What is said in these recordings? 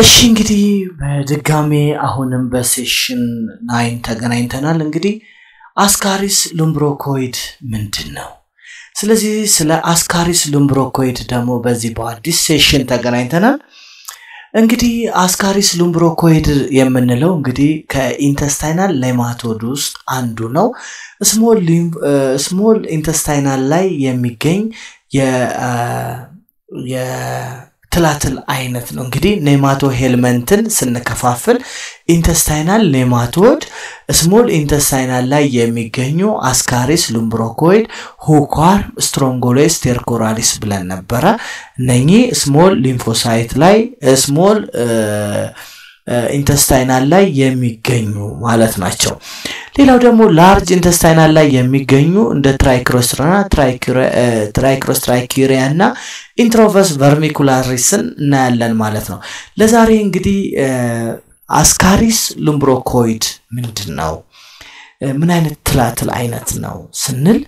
እሺ እንግዲህ በድጋሜ አሁንም በሴሽን 9 ተገናኝተናል እንግዲህ አስካሪስ ሉምብሮኮይድ ምንድነው ስለዚህ ስለ አስካሪስ ሉምብሮኮይድ ደግሞ በዚህ በአዲስ ሴሽን ተገናኝተናል እንግዲህ አስካሪስ ሉምብሮኮይድ የምንለው እንግዲህ ከኢንተስታይናል ሌማቶድ ውስጥ አንዱ ነው ስሞል ኢንተስታይናል ላይ የሚገኝ ትላትል አይነት ነው እንግዲህ ኔማቶ ሄልመንትን ስንከፋፍል ኢንተስታይናል ኔማቶድ ስሞል ኢንተስታይናል ላይ የሚገኙ አስካሪስ ሉምብሮኮይድ ሁኳር ስትሮንጎሌስ ቴርኮራሊስ ብለን ነበር እነኚህ ስሞል ሊምፎሳይት ላይ ስሞል ኢንተስታይናል ላይ የሚገኙ ማለት ናቸው ሌላው ደግሞ ላርጅ ኢንተስታይናል ላይ የሚገኙ እንደ ትራይክሮስትራይኪሪያ እና ኢንትሮቨስ ቨርሚኩላሪስን እናያለን ማለት ነው ለዛሬ እንግዲህ አስካሪስ ሉምብሮኮይድ ምንድነው ምን አይነት ትላትል አይነት ነው ስንል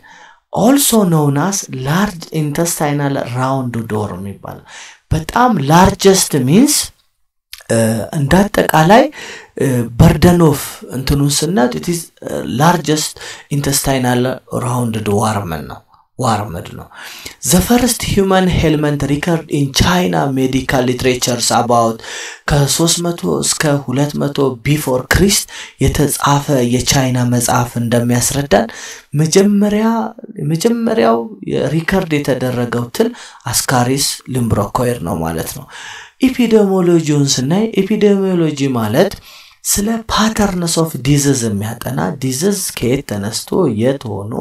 also known as large intestinal round door የሚባለው በጣም largest means እንዳጠቃላይ burden of እንትኑን ስናት it is largest intestinal rounded worm ነው the first human helminth record in China medical literatures about ከ300 እስከ 200 before Christ የተጻፈ የቻይና መጽሐፍ እንደሚያስረዳን መጀመሪያው ሪከርድ የተደረገው ትል አስካሪስ ሉምብሮኮይድ ነው ማለት ነው ኤፒዲሚዮሎጂውን ስናይ ኤፒዲሚዮሎጂ ማለት ስለ patterns of disease የሚያጠና disease ከየት ተነስቶ የት ሆኖ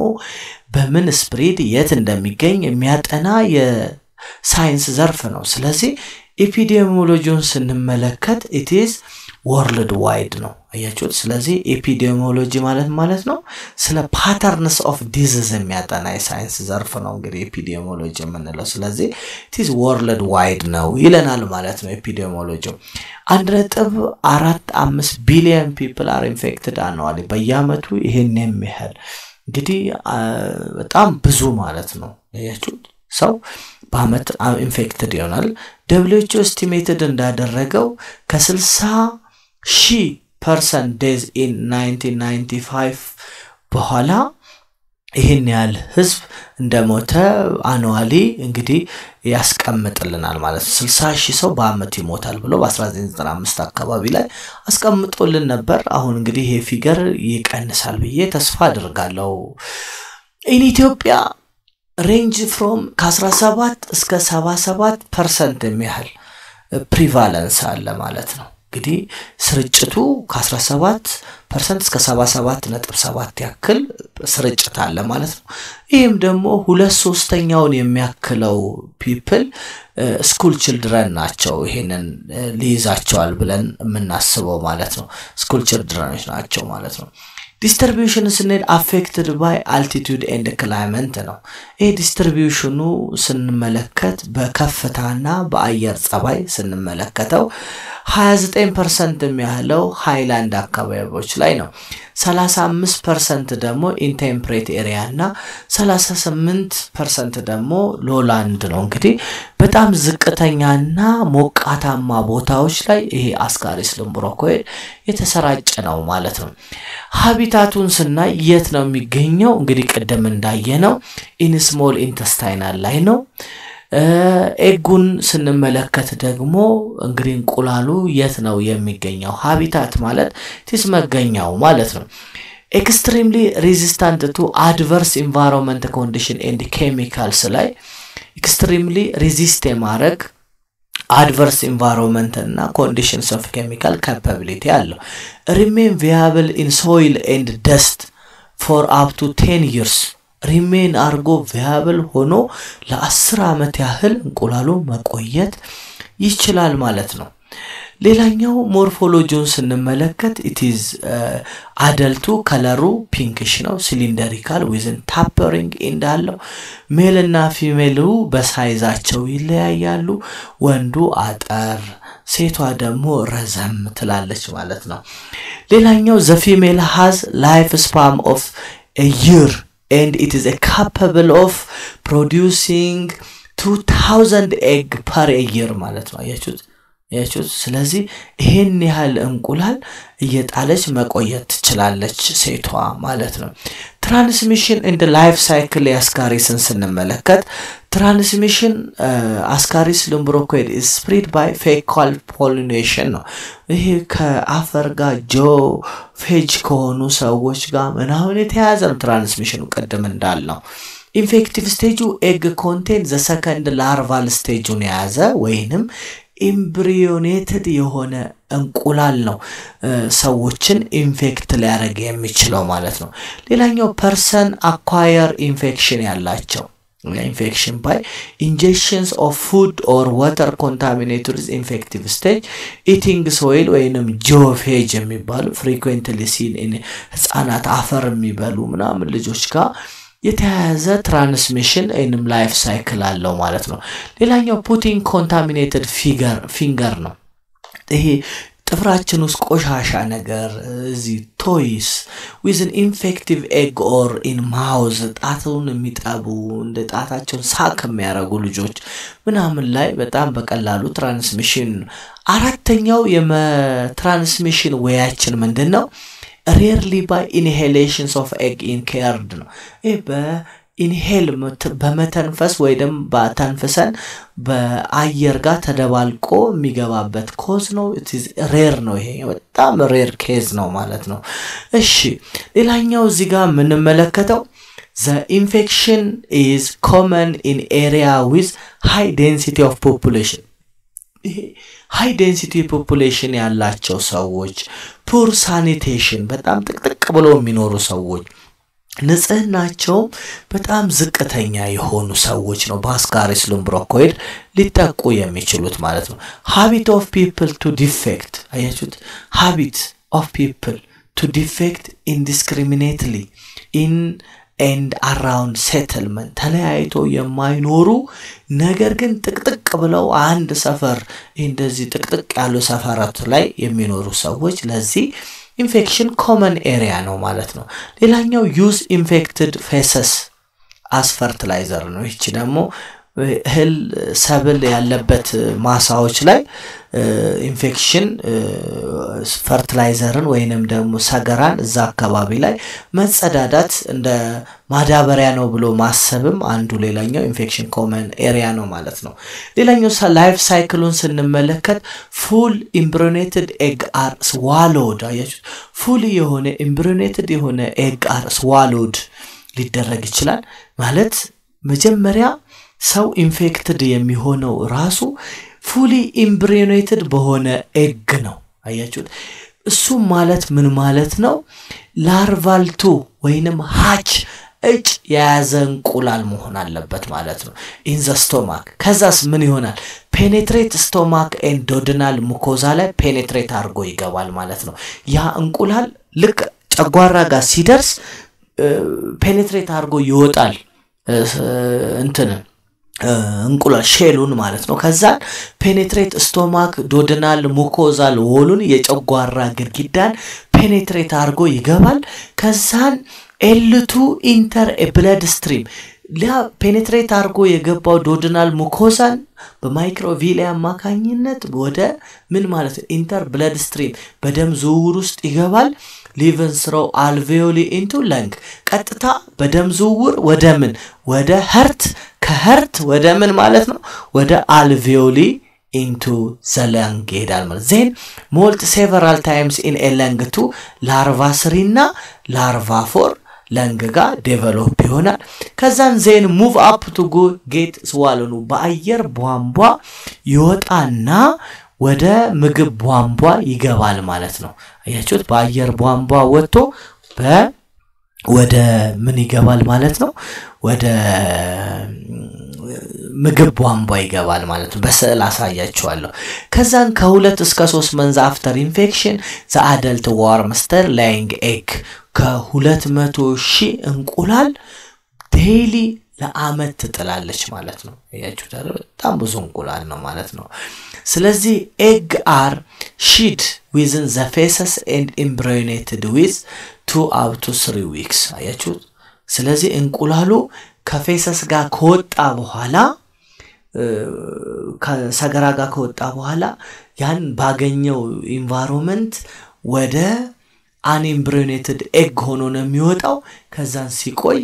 በምን ስፕሪድ የት እንደሚገኝ የሚያጠና የሳይንስ ዘርፍ ነው ስለዚህ ኤፒዲሚዮሎጂውን ስንመለከት it is world wide ነው አያችሁት ስለዚህ ኤፒዲሚዮሎጂ ማለት ነው ስለ patterns of disease የሚያጠና የሳይንስ ዘርፍ ነው እንግዲህ ኤፒዲሚዮሎጂ የምንለው ስለዚህ it is world wide ነው ይለናል ማለት ነው ኤፒዲሚዮሎጂ 1.45 ቢሊዮን people are infected annually በየአመቱ ይሄን የሚያህል እንግዲህ በጣም ብዙ ማለት ነው አያችሁት ሰው በአመት ኢንፌክትድ ይሆናል WHO estimated እንዳደረገው ከ60,000% days in 1995 በኋላ ይሄን ያህል ህዝብ እንደሞተ አኑዋሊ እንግዲህ ያስቀምጥልናል ማለት 60,000 ሰው በአመት ይሞታል ብሎ በ1995 አካባቢ ላይ አስቀምጦልን ነበር አሁን እንግዲህ ይሄ ፊገር ይቀንሳል ብዬ ተስፋ አድርጋለሁ in Ethiopia range from ከ17 እስከ 77% የሚያህል ፕሪቫለንስ አለ ማለት ነው እንግዲህ ስርጭቱ ከ17% እስከ 77.7 ያክል ስርጭት አለ ማለት ነው ይሄም ደግሞ 2/3ኛውን የሚያክለው people school children ናቸው ይሄንን ሊይዛቸዋል ብለን የምናስበው ማለት ነው school children ናቸው ማለት ነው distribution is affected by altitude and climate ነው ይሄ ዲስትሪቢዩሽኑ ስንመለከት በከፍታና በአየር ጸባይ ስንመለከተው 29% የሚያህለው ሃይላንድ አካባቢዎች ላይ ነው 35% ደግሞ in temperate area እና 38% ደግሞ lowland ነው እንግዲህ በጣም ዝቅተኛና ሞቃታማ ቦታዎች ላይ ይሄ አስካሪስ ሉምብሮኮይድ የተሰራጨ ነው ማለት ነው ሃቢታቱን ስናይ የት ነው የሚገኘው እንግዲህ ቀደም እንዳየነው in small intestinal ላይ ነው ኤጉን ስንመለከት ደግሞ እንግዲህ እንቁላሉ የት ነው የሚገኘው ሃቢታት ማለት ትስ መገኛው ማለት ነው extremely resistant to adverse environment condition and chemicals ላይ extremely resist የማረግ adverse environment እና conditions of chemical capability አለው remain viable in soil and dust for up to 10 years remain አርጎ viable ሆኖ ለ10 አመት ያህል እንቁላሉ መቆየት ይችላል ማለት ነው ሌላኛው ሞርፎሎጂውን ስንመለከት it is adult ከለሩ pinkish ነው cylindrical with tapering እንዳለው ሜል እና ፊሜሉ በሳይዛቸው ይለያያሉ ወንዱ አጠር ሴቷ ደግሞ ረዘም ትላለች ማለት ነው ሌላኛው the female has life span of a year and it is capable of producing 2000 egg per year ማለት ነው አያችሁት ያቹት ስለዚህ ይሄን ያህል እንቁላል እየጣለች መቆየት ትችላለች ሴቷ ማለት ነው ትራንስሚሽን ኢን ዘ ላይፍ ሳይክል ያስካሪስን ስንመለከት ትራንስሚሽን አስካሪስ ልምብሮኮይድ is spread by fecal pollination ነው ይሄ ከአፈር ጋር ፌጅ ከሆኑ ሰዎች ጋር ምናምን የተያዘ ትራንስሚሽኑ ቀደም እንዳልነው ኢንፌክቲቭ ስቴጁ ኤግ ኮንቴን ዘ ሰከንድ ላርቫል ስቴጁን ያዘ ወይንም ኤምብሪዮኔትድ የሆነ እንቁላል ነው ሰዎችን ኢንፌክት ሊያደርግ የሚችለው ማለት ነው ሌላኛው ፐርሰን አኳየር ኢንፌክሽን ያላቸው infection by ingestions of food or water contaminated with infective stage eating soil ወይንም geophage የሚባሉ frequently seen in ህፃናት አፈር የሚበሉ ምናምን ልጆች ጋር የተያዘ ትራንስሚሽን ኢንም ላይፍ ሳይክል አለው ማለት ነው ሌላኛው putting contaminated finger ነው ይሄ ጥፍራችን ውስጥ ቆሻሻ ነገር እዚ toys with an infective egg or in mouth ጣቱን የሚጣቡ እንደ ጣታቸውን ሳክ የሚያረጉ ልጆች ምናምን ላይ በጣም በቀላሉ ትራንስሚሽን አራተኛው የትራንስሚሽን ወያችን ምንድነው rarely by inhalations of egg incurred ነው በኢንሄል በመተንፈስ ወይም በተንፈሰን በአየር ጋር ተደባልቆ የሚገባበት ኮዝ ነው it is rare ነው ይሄ በጣም rare case ነው ማለት ነው እሺ ሌላኛው እዚህ ጋር ምንመለከተው the infection is common in area with high density of population high density population ያላቸው ሰዎች poor sanitation በጣም ጥቅጥቅ ብሎ የሚኖሩ ሰዎች ንጽህናቸው በጣም ዝቅተኛ የሆኑ ሰዎች ነው በአስካሪስ ልምብሮኮይድ ሊጠቁ የሚችሉት ማለት ነው habit of people to defect አያችሁት habit of people to defect indiscriminately in and around settlement ተለያይቶ የማይኖሩ ነገር ግን ጥቅጥቅ ብለው አንድ ሰፈር እንደዚህ ጥቅጥቅ ያሉ ሰፈራት ላይ የሚኖሩ ሰዎች ለዚህ infection common area ነው ማለት ነው ሌላኛው use infected feces as fertilizer ነው እቺ ደግሞ እህል ሰብል ያለበት ማሳዎች ላይ ኢንፌክሽን ፈርቲላይዘርን ወይንም ደግሞ ሰገራን እዛ አካባቢ ላይ መጸዳዳት እንደ ማዳበሪያ ነው ብሎ ማሰብም አንዱ ሌላኛው ኢንፌክሽን ኮመን ኤሪያ ነው ማለት ነው ሌላኛው ላይፍ ሳይክሉን ስንመለከት full embryonated egg are swallowed አያችሁ full የሆነ embryonated የሆነ egg are swallowed ሊደረግ ይችላል ማለት መጀመሪያ ሰው ኢንፌክትድ የሚሆነው ራሱ fully embryonated በሆነ egg ነው አያችሁት እሱ ማለት ምን ማለት ነው larval 2 ወይንም hatch እጭ ያዘ እንቁላል መሆን አለበት ማለት ነው in the stomach ከዛስ ምን ይሆናል penetrate stomach and duodenal mucosa ላይ penetrate አድርጎ ይገባል ማለት ነው ያ እንቁላል ልክ ጨጓራ ጋር ሲደርስ penetrate አድርጎ ይወጣል እንትን እንቁላል ሼሉን ማለት ነው ከዛ penetrate stomach duodenal mucosal wallun የጨጓራ ግድግዳን penetrate አድርጎ ይገባል ከዛን L2 enter a blood stream ላ penetrate አድርጎ የገባው duodenal mucosa በማይክሮቪሊያ አማካኝነት ወደ ምን ማለት ኢንተር ብለድ ስትሪም በደም ዝውውር ውስጥ ይገባል ሊቨን ስራው alveoli into lung ቀጥታ በደም ዝውውር ወደ ምን ወደ heart ከheart ወደ ምን ማለት ነው ወደ alveoli into the lung ይሄዳል ማለት then molt several times in a lung to larva 3 እና larva 4 lung ጋር ዴቨሎፕ ይሆናል ከዛን ዜን ሙቭ አፕ ቱ ጎ ጌት ስዋሎኑ በአየር ቧንቧ ይወጣና ወደ ምግብ ቧንቧ ይገባል ማለት ነው አያችሁት በአየር ቧንቧ ወጥቶ ወደ ምን ይገባል ማለት ነው ወደ ምግብ ቧንቧ ይገባል ማለት ነው በስዕል አሳያችኋለሁ ከዛን ከ2 እስከ 3 months after infection the adult worm still laying egg ከ200,000 እንቁላል daily ለአመት ትጥላለች ማለት ነው ያያችሁት በጣም ብዙ እንቁላል ነው ማለት ነው ስለዚህ egg are shed within the feces and embryonated with 2 up to 3 weeks አያችሁት ስለዚህ እንቁላሉ ከፌሰስ ጋር ከወጣ በኋላ ከሰገራ ጋር ከወጣ በኋላ ያን ባገኘው ኢንቫይሮንመንት ወደ አንኤምብሪዮኔትድ ኤግ ሆኖ ነው የሚወጣው ከዛን ሲቆይ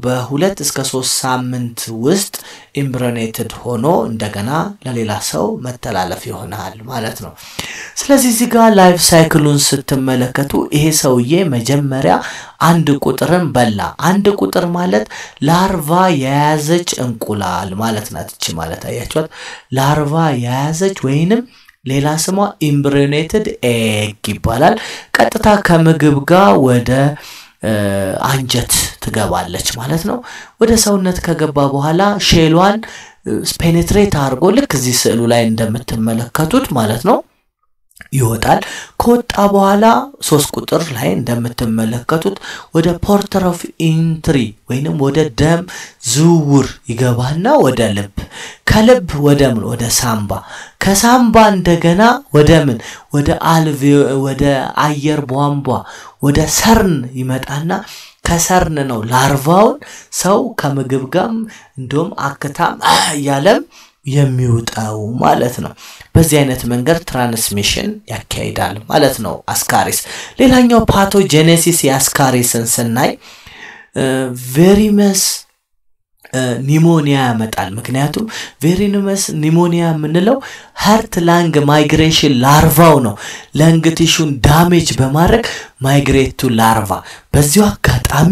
በ2 እስከ 3 ሳምንት ውስጥ ኢምብሪዮኔትድ ሆኖ እንደገና ለሌላ ሰው መተላለፍ ይሆናል ማለት ነው ስለዚህ እዚህ ጋር ላይፍ ሳይክሉን ስትመለከቱ ይሄ ሰውዬ መጀመሪያ አንድ ቁጥርን በላ አንድ ቁጥር ማለት ላርቫ የያዘች እንቁላል ማለት ናት እቺ ማለት አያችኋት ላርቫ የያዘች ወይንም ሌላ ስሟ ኢምብሪዮኔትድ ኤግ ይባላል ቀጥታ ከምግብ ጋር ወደ አንጀት ትገባለች ማለት ነው ወደ ሰውነት ከገባ በኋላ ሼሏን ፔኔትሬት አድርጎ ልክ እዚህ ስዕሉ ላይ እንደምትመለከቱት ማለት ነው ይወጣል ከወጣ በኋላ 3 ቁጥር ላይ እንደምትመለከቱት ወደ ፖርተር ኦፍ ኢንትሪ ወይንም ወደ ደም ዝውውር ይገባና ወደ ልብ ከልብ ወደ ሳምባ ከሳምባ እንደገና ወደ ምን ወደ ወደ አየር ቧንቧ ወደ ሰርን ይመጣና ከሰርን ነው ላርቫውን ሰው ከምግብ ጋር እንደም አከታም ያለም የሚወጣው ማለት ነው በዚህ አይነት መንገድ ትራንስሚሽን ያካሂዳል ማለት ነው አስካሪስ ሌላኛው ፓቶጄኔሲስ ያስካሪስን ስናይ ቬሪመስ ኒሞኒያ ያመጣል ምክንያቱም ቬሪመስ ኒሞኒያ ምንለው ሃርት ላንግ ማይግሬሽን ላርቫው ነው ለንግ ቲሹን ዳሜጅ በማድረግ ማይግሬት ቱ ላርቫ በዚሁ አጋጣሚ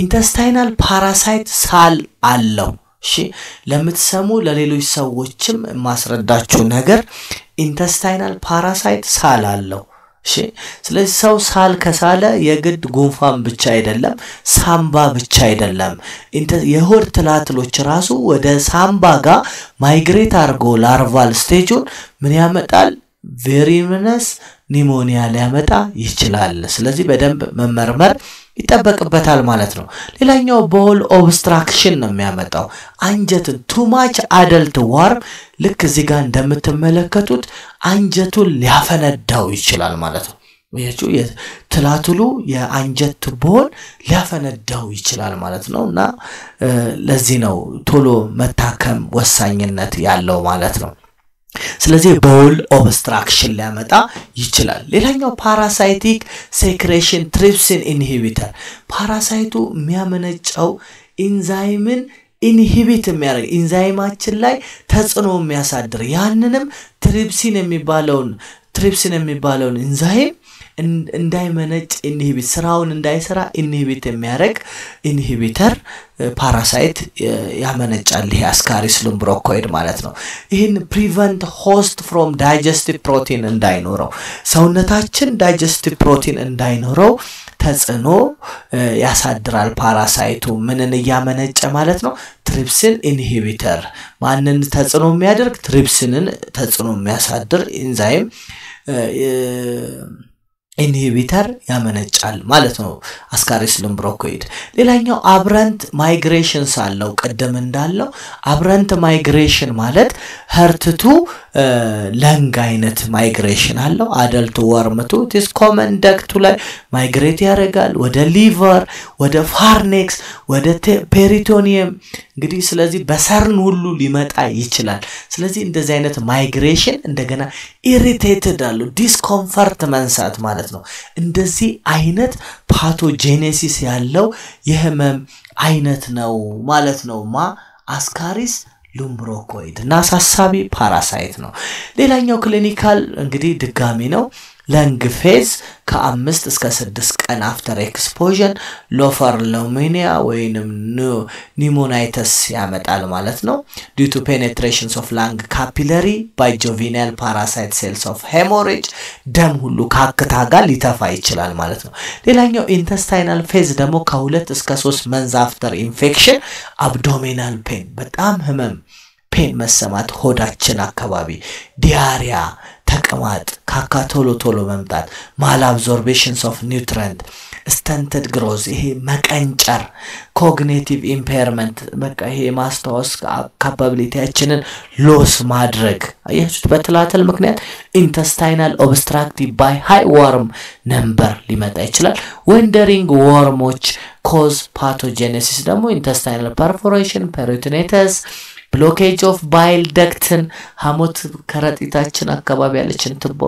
ኢንተስታይናል ፓራሳይት ሳል አለው እሺ ለምትሰሙ ለሌሎች ሰዎችም ማስረዳችሁ ነገር ኢንተስታይናል ፓራሳይት ሳል አለው እሺ ስለዚህ ሰው ሳል ከሳለ የግድ ጉንፋን ብቻ አይደለም ሳምባ ብቻ አይደለም የሆድ ትላትሎች ራሱ ወደ ሳምባ ጋር ማይግሬት አርጎ ላርቫል ስቴጁን ምን ያመጣል ቬሪመስ ኒሞኒያ ሊያመጣ ይችላል ስለዚህ በደንብ መመርመር ይተበቅበታል ማለት ነው ሌላኛው ቦል ኦብስትራክሽን ነው የሚያመጣው አንጀትን ቱ ማች አደልት ዋርም ልክ እዚህ ጋር እንደምትመለከቱት አንጀቱን ሊያፈነዳው ይችላል ማለት ነው ወያችሁ የትላትሉ የአንጀት ቦል ሊያፈነዳው ይችላል ማለት ነውና ለዚህ ነው ቶሎ መታከም ወሳኝነት ያለው ማለት ነው ስለዚህ ቦል ኦብስትራክሽን ሊያመጣ ይችላል ሌላኛው ፓራሳይቲክ ሴክሬሽን ትሪፕሲን ኢንሂቢተር ፓራሳይቱ የሚያመነጨው ኢንዛይምን ኢንሂቢት የሚያደርግ ኢንዛይማችን ላይ ተጽዕኖ የሚያሳድር ያንንም ትሪፕሲን የሚባለውን ኢንዛይም እንዳይመነጭ ኢንሂቢት ስራውን እንዳይሰራ ኢንሂቢት የሚያደርግ ኢንሂቢተር ፓራሳይት ያመነጫል ይሄ አስካሪስ ሉምብሮኮይድ ማለት ነው ይሄን ፕሪቨንት ሆስት ፍሮም ዳይጀስቲቭ ፕሮቲን እንዳይኖረው ሰውነታችን ዳይጀስቲቭ ፕሮቲን እንዳይኖረው ተጽዕኖ ያሳድራል ፓራሳይቱ ምንን ያመነጨ ማለት ነው ትሪፕሲን ኢንሂቢተር ማንን ተጽዕኖ የሚያደርግ ትሪፕሲንን ተጽዕኖ የሚያሳድር ኢንዛይም ኢንሂቢተር ያመነጫል ማለት ነው አስካሪስ ሉምብሮኮይድ ሌላኛው አብረንት ማይግሬሽንስ አለው ቀደም እንዳለው አብረንት ማይግሬሽን ማለት ሀርትቱ ለንግ አይነት ማይግሬሽን አለው አደልት ወርምቱ ዲስ ኮመን ዳክቱ ላይ ማይግሬት ያደርጋል ወደ ሊቨር ወደ ፋርኔክስ ወደ ፔሪቶኒየም እንግዲህ ስለዚህ በሰርን ሁሉ ሊመጣ ይችላል ስለዚህ እንደዚህ አይነት ማይግሬሽን እንደገና ኢሪቴትድ አሉ ዲስኮምፈርት መንሳት ማለት ነው እንደዚህ አይነት ፓቶጄኔሲስ ያለው የህመም አይነት ነው ማለት ነው አስካሪስ ሉምብሮኮይድ እና አሳሳቢ ፓራሳይት ነው ሌላኛው ክሊኒካል እንግዲህ ድጋሚ ነው ለንግ ፌዝ ከ5 እስከ 6 ቀን አፍተር ኤክስፖዥን ሎፈር ሉሚኒያ ወይንም ኒሞናይተስ ያመጣል ማለት ነው due to penetrations of lung capillary by juvenile parasite cells of hemorrhage ደም ሁሉ ካክታ ጋር ሊተፋ ይችላል ማለት ነው ሌላኛው ኢንተስታይናል ፌዝ ደግሞ ከ2 እስከ 3 መንዝ አፍተር ኢንፌክሽን አብዶሚናል ፔን በጣም ህመም ፔን መሰማት ሆዳችን አካባቢ ዲያሪያ ተቀማጥ ካካ ቶሎ መምጣት ማል አብዞርቤሽንስ ኦፍ ኒውትሪየንት ስታንተድ ግሮዝ ይሄ መቀንጨር ኮግኒቲቭ ኢምፔርመንት በቃ ይሄ ማስታወስ ካፓቢሊቲያችንን ሎስ ማድረግ አያችሁት በትላትል ምክንያት ኢንተስታይናል ኦብስትራክቲቭ ባይ ሃይ ወርም ነምበር ሊመጣ ይችላል ወንደሪንግ ወርሞች ኮዝ ፓቶጄኔሲስ ደግሞ ኢንተስታይናል ፐርፎሬሽን ፔሪቶኒቲስ ብሎኬጅ ኦፍ ባይል ደክትን ሐሞት ከረጢታችን አካባቢ ያለችን ትቦ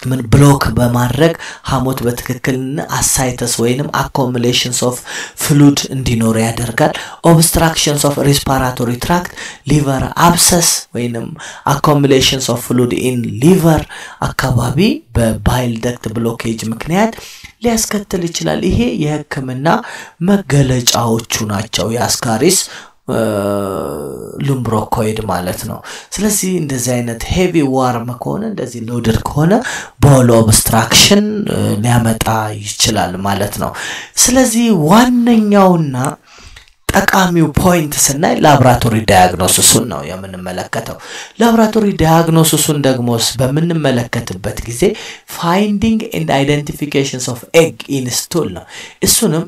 ምን ብሎክ በማድረግ ሐሞት በትክክልና አሳይተስ ወይንም accumulations of fluid እንዲኖር ያደርጋል obstructions of respiratory tract liver abscess ወይንም accumulations of fluid in liver አካባቢ በባይል ደክት ብሎኬጅ ምክንያት ሊያስከትል ይችላል ይሄ የህክምና መገለጫዎቹ ናቸው የአስካሪስ ሉምብሮኮይድ ማለት ነው ስለዚህ እንደዚህ አይነት ሄቪ ዋርም ከሆነ እንደዚህ ሎድድ ከሆነ ቦል ኦብስትራክሽን ሊያመጣ ይችላል ማለት ነው ስለዚህ ዋነኛውና ጠቃሚው ፖይንት ስናይ ላብራቶሪ ዳያግኖሲሱን ነው የምንመለከተው ላብራቶሪ ዳያግኖሲሱን ደግሞስ በመንመለከትበት ጊዜ ፋይንዲንግ ኤንድ አይደንቲፊኬሽንስ ኦፍ ኤግ ኢን ስቱል ነው እሱንም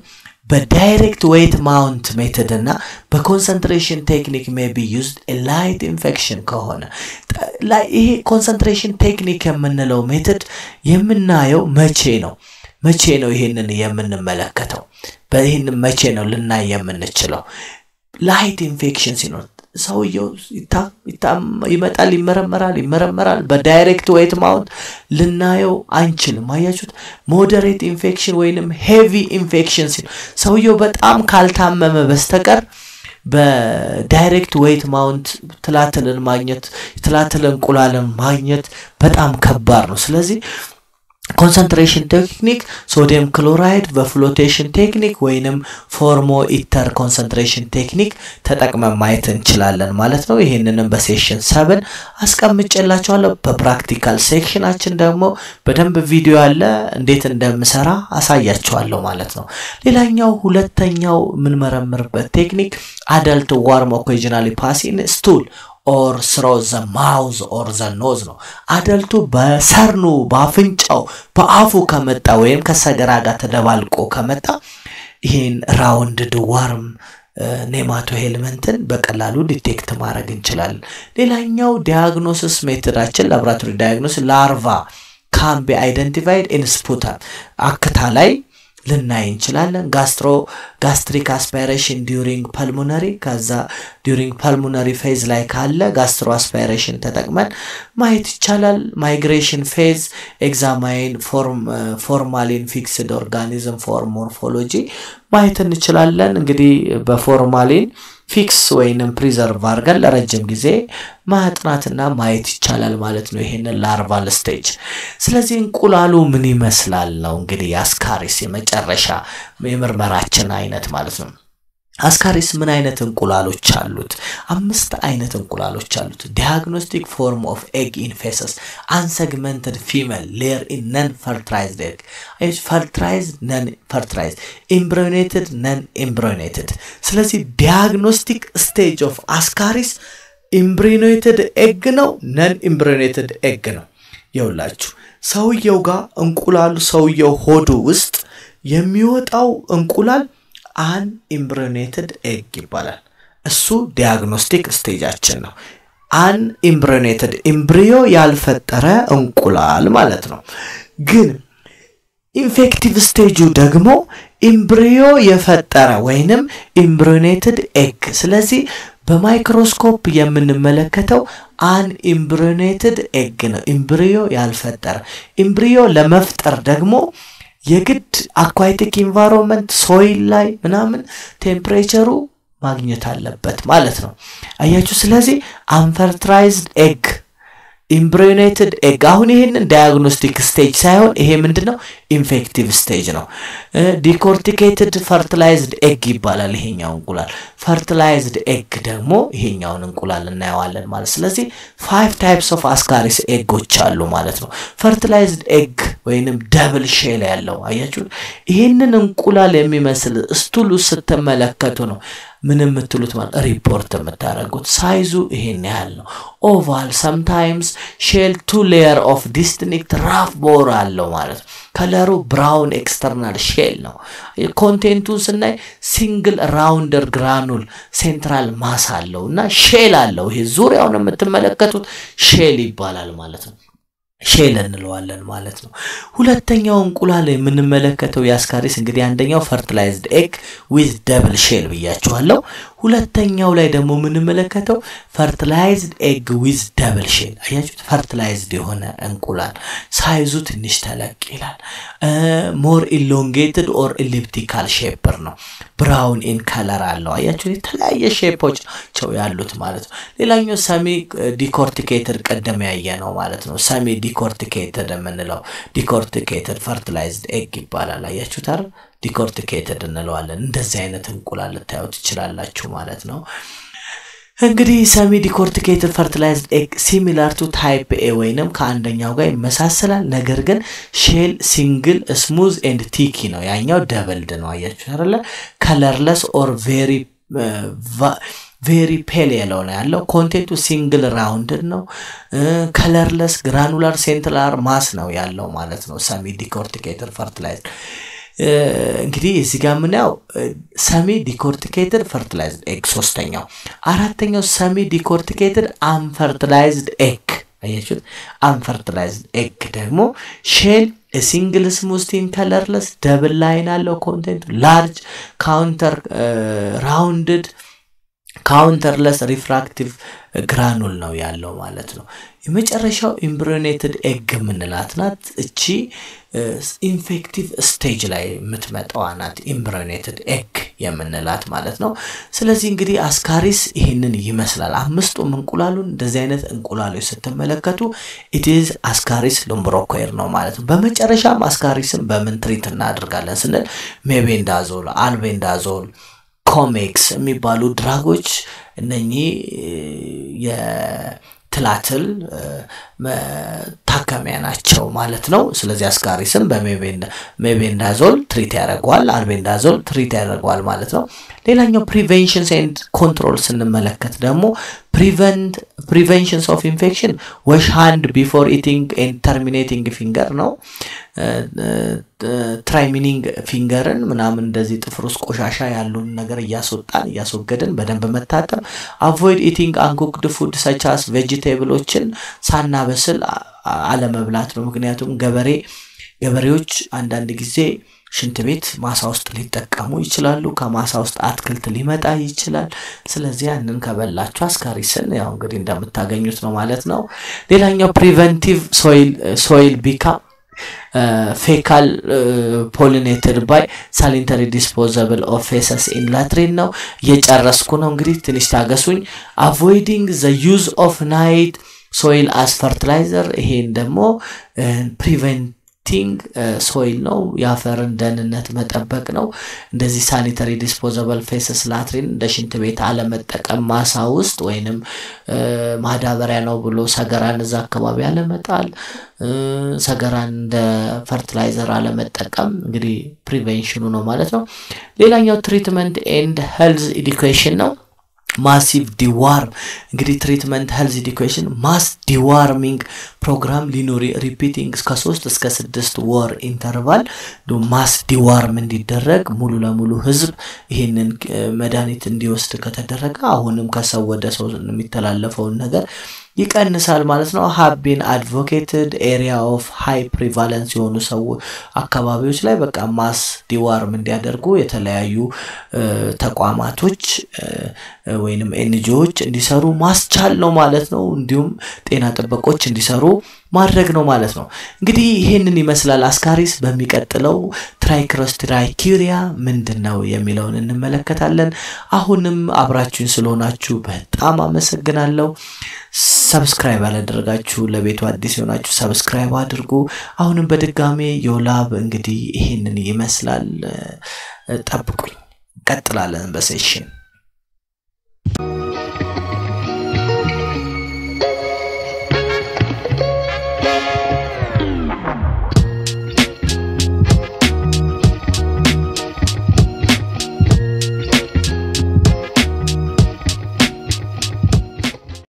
በዳይሬክት ዌይት ማውንት ሜተድ እና በኮንሰንትሬሽን ቴክኒክ may be used a light infection ከሆነ ይሄ ኮንሰንትሬሽን ቴክኒክ የምንለው ሜተድ የምናየው መቼ ነው ይሄንን የምንመለከተው በይሄን መቼ ነው ልናይ የምንችለው ላይት ኢንፌክሽን ሲኖር ሰውየው ይመጣል ይመረመራል በዳይሬክት ዌይት ማውንት ልናየው አንችልም አያችሁት ሞደሬት ኢንፌክሽን ወይንም ሄቪ ኢንፌክሽን ሰውየው በጣም ካልታመመ በስተቀር በዳይሬክት ዌይት ማውንት ትላትልን ማግኘት ትላትልን ቁላልን ማግኘት በጣም ከባድ ነው ስለዚህ concentration technique sodium chloride በፍሎቴሽን ቴክኒክ ወይንም ፎርሞ ኢተር concentration technique ተጠቅመን ማየት እንችላለን ማለት ነው ይሄንንም በሴሽን 7 አስቀምጬላችኋለሁ በፕራክቲካል ሴክሽናችን ደግሞ በደንብ ቪዲዮ አለ እንዴት እንደምሰራ አሳያችኋለሁ ማለት ነው ሌላኛው ሁለተኛው ምን መረምርበት ቴክኒክ adult warm occasionally pass in stool or through the mouth or the nose ነው አደልቱ በሰርኑ ባፍንጫው በአፉ ከመጣ ወይም ከሰገራ ጋር ተደባልቆ ከመጣ ይሄን ራውንድድ ዋርም ኔማቶ ሄልመንትን በቀላሉ ዲቴክት ማድረግ እንችላለን ሌላኛው ዲያግኖሲስ ሜተዳችን ላብራቶሪ ዲያግኖሲስ ላርቫ can be identified in sputum አክታ ላይ ልናይ እንችላለን gastric aspiration during pulmonary ካዛ during pulmonary phase ላይ ካለ gastro aspiration ተጠቅመን ማየት ይቻላል migration phase examine formalin fixed organism for morphology ማየት እንችላለን እንግዲህ በፎርማሊን ፊክስ ወይንም ፕሪዘርቭ አድርገን ለረጅም ጊዜ ማጥናትና ማየት ይቻላል ማለት ነው ይሄንን ላርቫል ስቴጅ ስለዚህ እንቁላሉ ምን ይመስላል ነው እንግዲህ አስካሪስ የመጨረሻ የምርመራችን አይነት ማለት ነው አስካሪስ ምን አይነት እንቁላሎች አሉት 5 አይነት እንቁላሎች አሉት diagnostic form of egg in feces unsegmented female layer in non fertilized egg is fertilized non fertilized embryonated non embryonated ስለዚህ diagnostic stage of ascaris embryonated egg ነው non embryonated egg ነው ይውላችሁ ሰውየው ጋር እንቁላሉ ሰውየው ሆዱ ውስጥ የሚወጣው እንቁላል an embryonated egg ይባላል እሱ ዲያግኖስቲክ ስቴጃችን ነው an embryonated embryo ያልፈጠረ እንቁላል ማለት ነው ግን ኢንፌክቲቭ ስቴጁ ደግሞ embryo የፈጠረ ወይንም embryonated egg ስለዚህ በማይክሮስኮፕ የምንመለከተው an embryonated egg ነው embryo ያልፈጠረ embryo ለመፍጠር ደግሞ የግድ አኳቲክ ኢንቫይሮንመንት ሶይል ላይ ምናምን ቴምፕሬቸሩ ማግኘት አለበት ማለት ነው አያችሁ ስለዚህ unfertilized egg embryonated egg አሁን ይሄንን ዳያግኖስቲክ ስቴጅ ሳይሆን ይሄ ምንድነው ኢንፌክቲቭ ስቴጅ ነው ዲኮርቲኬትድ fertilized egg ይባላል ይሄኛው እንቁላል fertilized egg ደግሞ ይሄኛውን እንቁላል እናያዋለን ማለት ስለዚህ 5 types of ascaris eggoች አሉ ማለት ነው fertilized egg ወይንም double shell ያለው አያችሁ ይሄንን እንቁላል የሚመስል ስቱሉ ስትመለከቱ ነው ምንም ምትሉት ማለት ሪፖርት የምታረጉት ሳይዙ ይሄን ያህል ነው oval sometimes shell 2 layer of distinct rough bore አለው ማለት ከለሩ brown external shell ነው ኮንቴንቱን ስናይ single rounder granule central mass አለውና shell አለው ይሄ ዙሪያውን የምትመለከቱት shell ይባላል ማለት ነው ሼል እንለዋለን ማለት ነው ሁለተኛው እንቁላል የምንመለከተው ያስካሪስ እንግዲህ አንደኛው fertilized egg with double shell ብያችኋለሁ ሁለተኛው ላይ ደግሞ ምን መለከተው fertilized egg with double shell አያችሁት fertilized የሆነ እንቁላል ሳይዙ ትንሽ ተለቅ ይላል more elongated or elliptical shape ነው brown in color አለው አያችሁት የተለያየ ሼፖች ናቸው ያሉት ማለት ነው ሌላኛው semi decorticated ቀደም ያየ ነው ማለት ነው semi decorticated የምንለው decorticated fertilized egg ይባላል አያችሁት አይደል decorticated እንለዋለን እንደዚህ አይነት እንቁላል ታዩት ይችላልላችሁ ማለት ነው እንግዲህ semi decorticated fertilized egg similar to type A ወይንም ከአንደኛው ጋር ይመሳሰላል ነገር ግን shell single smooth and thick ነው ያኛው doubled ነው አያችሁ አይደለ colorless or very pale yellow ነው ያለው content single rounded ነው colorless granular central mass ነው ያለው ማለት ነው semi decorticated fertilized እንግዲህ እዚህ ጋር ምን ያው semi decorticated fertilized egg ሶስተኛው አራተኛው semi decorticated unfertilized egg አያችሁት unfertilized egg ደግሞ shell a single smooth thin colorless double line አለው content large counter rounded counterless refractive granule ነው ያለው ማለት ነው የመጨረሻው embryonated egg ምንላት ናት እቺ ኢንፌክቲቭ ስቴጅ ላይ የምትመጣው ናት embryonated egg የምንላት ማለት ነው ስለዚህ እንግዲህ አስካሪስ ይሄንን ይመስላል አምስቱም እንቁላሉን እንደዚህ አይነት እንቁላሎች ስትመለከቱ it is ascaris lumbricoides ነው ማለት ነው በመጨረሻም አስካሪስን በምን ትሪት እናደርጋለን ስንል ሜቤንዳዞል አልቤንዳዞል ኮሜክስ የሚባሉ ድራጎች እነኚህ የትላትል ታከሚያ ናቸው ማለት ነው ስለዚህ አስካሪስም በሜቤንዳዞል ትሪት ያደርጋል አልቤንዳዞል ትሪት ያደርጋል ማለት ነው ሌላኛው prevention and control ስንመለከት ደግሞ preventions of infection wash hand before eating and terminating finger ነው trimming fingerን ምናምን እንደዚህ ጥፍሩስ ቆሻሻ ያሉን ነገር ያስወገደን በደንብ መታጠብ avoid eating uncooked food such as vegetables ሳናበስል አለመብላት ነው ምክንያቱም ገበሬዎች አንዳንድ ጊዜ ሽንት ቤት ማሳ ውስጥ ሊጠቀሙ ይችላሉ ከማሳ ውስጥ አትክልት ሊመጣ ይችላል ስለዚህ ያንን ከበላችሁ አስካሪስን ያው እንግዲህ እንደምታገኙት ነው ማለት ነው ሌላኛው preventive soil become fecal pollinated by sanitary disposable of feces in latrine ነው የጨረስኩ ነው እንግዲህ ትንሽ ታገሱኝ avoiding the use of night soil as fertilizer ይሄን ደግሞ preventing soil ነው ያፈርን ደህንነት መጠበቅ ነው እንደዚህ sanitary disposable feces latrine እንደ ሽንት ቤት አለመጠቀም ማሳ ውስጥ ወይንም ማዳበሪያ ነው ብሎ ሰገራን እዛ አካባቢ አለመጣል ሰገራን እንደ fertilizer አለመጠቀም እንግዲህ prevention ነው ማለት ነው ሌላኛው treatment and health education ነው massive deworm እንግዲህ treatment health education mass deworming program ሊኖር repeating እስከ 3 እስከ 6 ወር ኢንተርቫል mass deworm እንዲደረግ ሙሉ ለሙሉ ህዝብ ይሄንን መድኃኒት እንዲወስድ ከተደረገ አሁንም ከሰው ወደ ሰው የሚተላለፈው ነገር ይቀንሳል ማለት ነው have been advocated area of high prevalence የሆኑ ሰው አካባቢዎች ላይ በቃ ማስ ዲዋርም እንዲያደርጉ የተለያዩ ተቋማቶች ወይንም ኤንጂኦዎች እንዲሰሩ ማስቻል ነው ማለት ነው እንዲሁም ጤና ጥበቆች እንዲሰሩ ማድረግ ነው ማለት ነው እንግዲህ ይሄንን ይመስላል አስካሪስ በሚቀጥለው ትራይክሮስትራይኪሪያ ምንድነው የሚለውን እንመለከታለን አሁንም አብራችሁን ስለሆናችሁ በጣም አመሰግናለሁ ሰብስክራይብ አላደረጋችሁ ለቤቱ አዲስ ሆናችሁ ሰብስክራይብ አድርጉ አሁንም በድጋሜ ዮላብ እንግዲህ ይሄንን ይመስላል ጠብቁኝ ቀጥላለን በሴሽን